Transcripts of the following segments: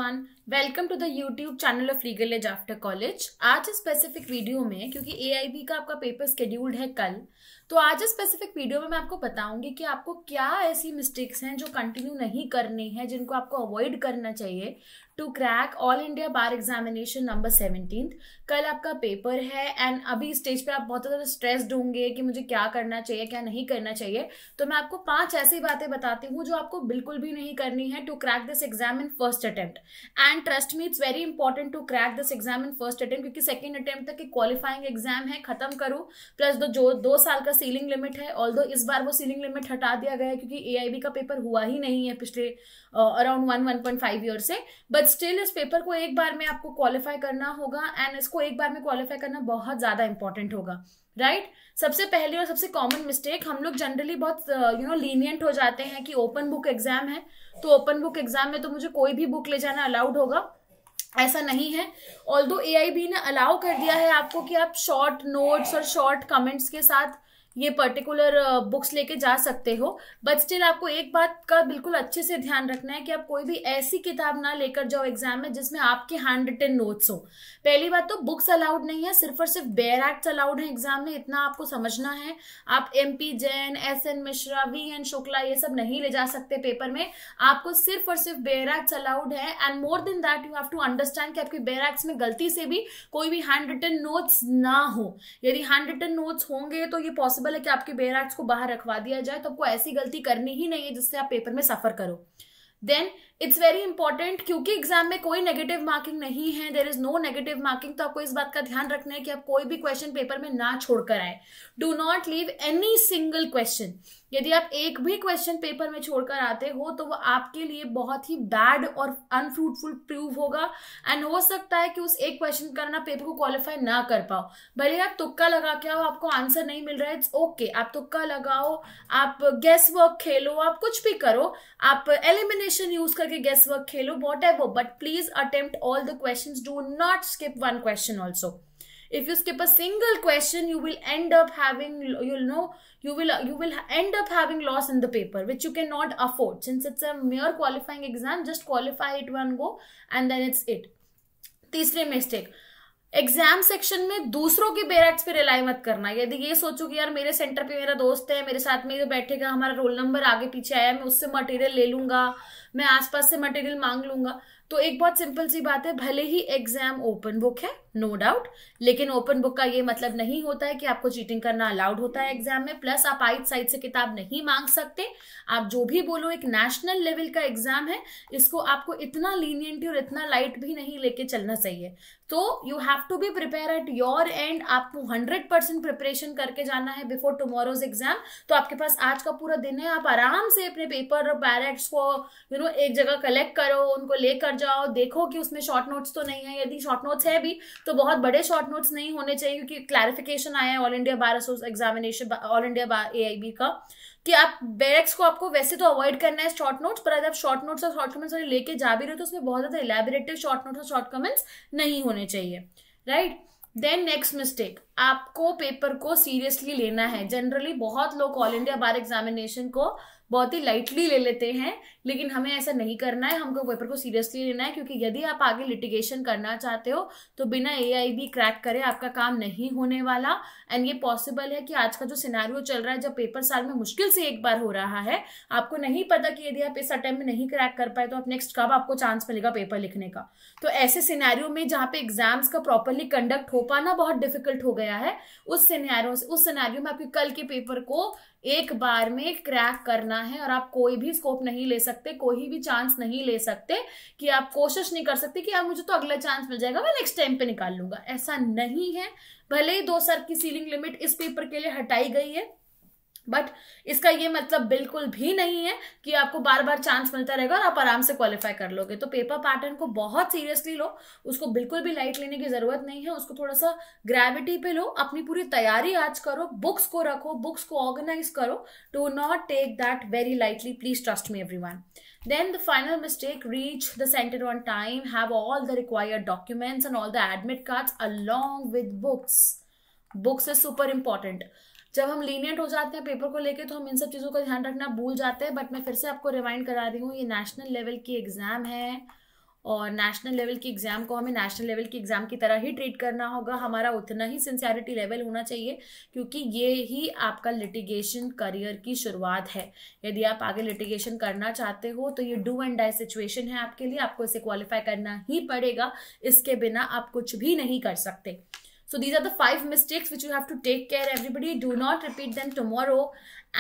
Everyone, welcome to the YouTube channel of legal edge after college. आज इस specific video में, क्योंकि AIB का आपका पेपर शेड्यूल्ड है कल, तो आज इस स्पेसिफिक वीडियो में मैं आपको बताऊंगी कि आपको क्या ऐसी मिस्टेक्स हैं जो कंटिन्यू नहीं करनी है, जिनको आपको अवॉइड करना चाहिए to crack all India bar examination number 17। कल आपका पेपर है एंड अभी स्टेज पे आप बहुत ज़्यादा स्ट्रेस्ड होंगे कि मुझे क्या करना चाहिए क्या नहीं करना चाहिए। तो मैं आपको 5 ऐसी बातें बताती हूँ जो आपको बिल्कुल भी नहीं करनी है to crack this exam in first attempt. And trust me, it's very important to crack this exam in first attempt, क्योंकि सेकेंड अटेम्प्ट तक एक क्वालिफाइंग एग्जाम है, खत्म करो। प्लस जो 2 साल का सीलिंग लिमिट है, ऑल्दो इस बार वो सीलिंग लिमिट हटा दिया गया है क्योंकि एआईबी का पेपर हुआ ही नहीं है पिछले अराउंड 1.5 ईयर से। बट स्टिल इस पेपर को एक बार में आपको क्वालिफाई करना होगा एंड इसको एक बार में क्वालिफाई करना बहुत ज्यादा इंपॉर्टेंट होगा, राइट? सबसे पहली और सबसे कॉमन मिस्टेक, हम लोग जनरली बहुत लीनियंट हो जाते हैं कि ओपन बुक एग्जाम है तो ओपन बुक एग्जाम में तो मुझे कोई भी बुक ले जाना अलाउड होगा। ऐसा नहीं है। ऑल्दो एआईबी ने अलाउ कर दिया है आपको कि आप शॉर्ट नोट्स और शॉर्ट कमेंट्स के साथ ये पर्टिकुलर बुक्स लेके जा सकते हो, बट स्टिल आपको एक बात का बिल्कुल अच्छे से ध्यान रखना है कि आप कोई भी ऐसी किताब ना लेकर जाओ एग्जाम में जिसमें आपके हैंड रिटन नोट्स हो। पहली बात तो बुक्स अलाउड नहीं है, सिर्फ और सिर्फ बेयर एक्ट्स अलाउड है एग्जाम में, इतना आपको समझना है। आप MP Jain, SN Mishra, VN Shukla ये सब नहीं ले जा सकते पेपर में, आपको सिर्फ और सिर्फ बेयर एक्ट्स अलाउड है। And more than that you have to understand कि आपके बेयर एक्ट्स में गलती से भी कोई भी हैंड रिटन नोट्स ना हो। यदि हैंड रिटन नोट्स होंगे तो ये पॉसिबल है कि आपके बेयर एक्ट्स को बाहर रखवा दिया जाए, तो आपको ऐसी गलती करनी ही नहीं है जिससे आप पेपर में सफर करो। देन इट्स वेरी इंपॉर्टेंट, क्योंकि एग्जाम में कोई नेगेटिव मार्किंग नहीं है, there is no negative marking, तो आपको इस बात का ध्यान रखना है कि आप कोई भी क्वेश्चन पेपर में ना छोड़कर आए। Do not leave any single question. यदि आप एक भी क्वेश्चन पेपर में छोड़कर आते हो तो वो आपके लिए बहुत ही बैड और अनफ्रूटफुल प्रूव होगा एंड हो सकता है कि उस एक क्वेश्चन का ना पेपर को क्वालिफाई ना कर पाओ। भले आप तुक्का लगा के आओ, आपको आंसर नहीं मिल रहा है, इट्स ओके, आप तुक्का लगाओ, आप गेस वर्क खेलो, आप कुछ भी करो, आप एलिमिनेशन यूज करके guess work Khelo, whatever, but please attempt all the questions. Do not skip one question also. If you skip a single question, you will end up having, you will end up having loss in the paper, which you cannot afford. Since it's a mere qualifying exam, just qualify it one go and then it's it. तीसरी mistake, exam section में दूसरों के bear acts पे rely मत करना। यदि ये सोचो कि यार मेरे सेंटर पे मेरा दोस्त है, मेरे साथ में बैठेगा, हमारा रोल नंबर आगे पीछे आया, मैं उससे मटेरियल ले लूंगा, मैं आसपास से मटेरियल मांग लूंगा, तो एक बहुत सिंपल सी बात है, भले ही एग्जाम ओपन बुक है, नो डाउट, लेकिन ओपन बुक का ये मतलब नहीं होता है कि आपको चीटिंग करना अलाउड होता है एग्जाम में। प्लस आप आइट साइड से किताब नहीं मांग सकते। आप जो भी बोलो, एक नेशनल लेवल का एग्जाम है, इसको आपको इतना लीनियंटी और इतना लाइट भी नहीं लेके चलना चाहिए। तो you have to be prepare at your end, आपको 100% प्रिपरेशन करके जाना है बिफोर टुमारोज एग्जाम। तो आपके पास आज का पूरा दिन है, आप आराम से अपने पेपर और बैरेक्ट्स को एक जगह कलेक्ट करो, उनको लेकर जाओ, देखो कि उसमें शॉर्ट नोट्स तो नहीं है। यदि शॉर्ट नोट्स है भी तो बहुत बड़े शॉर्ट नोट्स नहीं होने चाहिए, क्योंकि क्लैरिफिकेशन आया है all India bar examination, all India बार एआईबी का, कि आप बैरेक्स को आपको वैसे तो अवॉइड करना है शॉर्ट नोट्स, पर अगर आप शॉर्ट नोट्स और शॉर्ट कमेंट्स लेके जा भी रहे हो तो उसमें बहुत ज्यादा इलैबोरेटिव शॉर्ट नोट्स और शॉर्ट कमेंट्स नहीं होने चाहिए, राइट? देन नेक्स्ट मिस्टेक, आपको पेपर को सीरियसली लेना है। जनरली बहुत लोग ऑल इंडिया बार एग्जामिनेशन को बहुत ही लाइटली ले लेते हैं, लेकिन हमें ऐसा नहीं करना है, हमको पेपर को सीरियसली लेना है, क्योंकि यदि आप आगे लिटिगेशन करना चाहते हो तो बिना एआईबी क्रैक करे आपका काम नहीं होने वाला। एंड ये पॉसिबल है कि आज का जो सिनेरियो चल रहा है, जब पेपर साल में मुश्किल से एक बार हो रहा है, आपको नहीं पता कि यदि आप इस अटेम्प्ट में नहीं क्रैक कर पाए तो आप नेक्स्ट कब आपको चांस मिलेगा पेपर लिखने का। तो ऐसे सिनेरियो में जहाँ पे एग्जाम्स का प्रॉपरली कंडक्ट हो पाना बहुत डिफिकल्ट हो गया है, उस सिनेरियो में आपके कल के पेपर को एक बार में क्रैक करना है और आप कोई भी स्कोप नहीं ले सकते, कोई भी चांस नहीं ले सकते, कि आप कोशिश नहीं कर सकते कि यार मुझे तो अगला चांस मिल जाएगा, मैं नेक्स्ट टाइम पे निकाल लूंगा। ऐसा नहीं है। भले ही 2 साल की सीलिंग लिमिट इस पेपर के लिए हटाई गई है, बट इसका ये मतलब बिल्कुल भी नहीं है कि आपको बार बार चांस मिलता रहेगा और आप आराम से क्वालिफाई कर लोगे। तो पेपर पैटर्न को बहुत सीरियसली लो, उसको बिल्कुल भी लाइट लेने की जरूरत नहीं है, उसको थोड़ा सा ग्रेविटी पे लो, अपनी पूरी तैयारी आज करो, बुक्स को रखो, बुक्स को ऑर्गेनाइज करो। Do not take that very lightly, please trust me everyone. Then the final mistake, reach the center on time, have all the required documents and all the admit cards along with books. Books is super important. जब हम lenient हो जाते हैं paper को लेके तो हम इन सब चीज़ों का ध्यान रखना भूल जाते हैं, बट मैं फिर से आपको रिमाइंड करा रही हूँ, ये नेशनल लेवल की एग्जाम है और नेशनल लेवल की एग्जाम को हमें नेशनल लेवल की एग्जाम की तरह ही ट्रीट करना होगा, हमारा उतना ही सिंसियरिटी लेवल होना चाहिए, क्योंकि ये ही आपका लिटिगेशन करियर की शुरुआत है। यदि आप आगे लिटिगेशन करना चाहते हो तो ये डू एंड डाई सिचुएशन है आपके लिए, आपको इसे क्वालिफाई करना ही पड़ेगा, इसके बिना आप कुछ भी नहीं कर सकते। So these are the 5 mistakes which you have to take care. Everybody, do not repeat them tomorrow.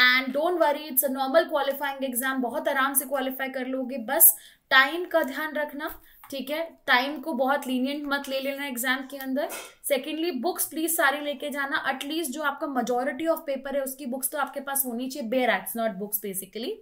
And don't worry, it's a normal qualifying exam. बहुत आराम से क्वालिफाई कर लोगे, बस टाइम का ध्यान रखना, ठीक है। टाइम को बहुत लीनियंट मत ले लेना एग्जाम के अंदर। सेकेंडली, बुक्स प्लीज सारी लेके जाना, एटलीस्ट जो आपका मेजोरिटी ऑफ पेपर है उसकी बुक्स तो आपके पास होनी चाहिए, bear acts not books basically.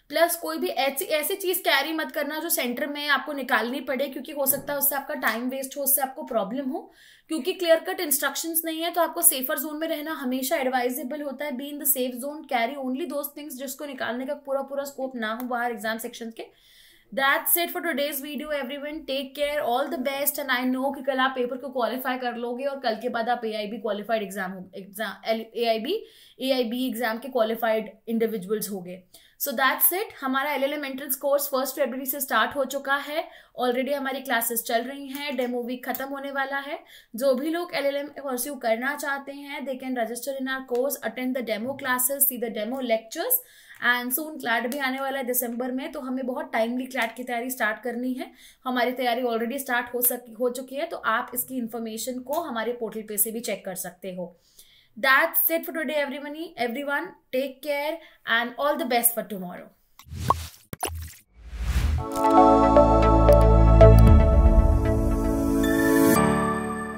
Plus कोई भी ऐसी चीज कैरी मत करना जो सेंटर में आपको निकालनी पड़े, क्योंकि हो सकता है उससे आपका टाइम वेस्ट हो, उससे आपको प्रॉब्लम हो, क्योंकि क्लियर कट इंस्ट्रक्शंस नहीं है। तो आपको सेफर जोन में रहना हमेशा एडवाइजेबल होता है। Be in the safe zone, carry only those things जिसको निकालने का पूरा स्कोप ना हो बाहर एग्जाम सेक्शन के। That's it for today's video everyone. Take care, all the best, and I know कि कल आप पेपर को क्वालिफाई कर लोगे और कल के बाद आप AIB क्वालिफाइड AIB एग्जाम के क्वालिफाइड इंडिविजुअल्स होगे। So that's it. हमारा LLM एंट्रेंस कोर्स 1 फरवरी से स्टार्ट हो चुका है। ऑलरेडी हमारी क्लासेस चल रही हैं, डेमो वीक खत्म होने वाला है। जो भी लोग LLM परस्यू करना चाहते हैं, they can register in our course, attend the demo classes, see the demo lectures, and soon CLAT भी आने वाला है दिसंबर में, तो हमें बहुत टाइमली क्लैट की तैयारी स्टार्ट करनी है। हमारी तैयारी ऑलरेडी स्टार्ट हो चुकी है, तो आप इसकी इन्फॉर्मेशन को हमारे पोर्टल पे से भी चेक कर सकते हो। That's it for today everyone. Take care and all the best for tomorrow.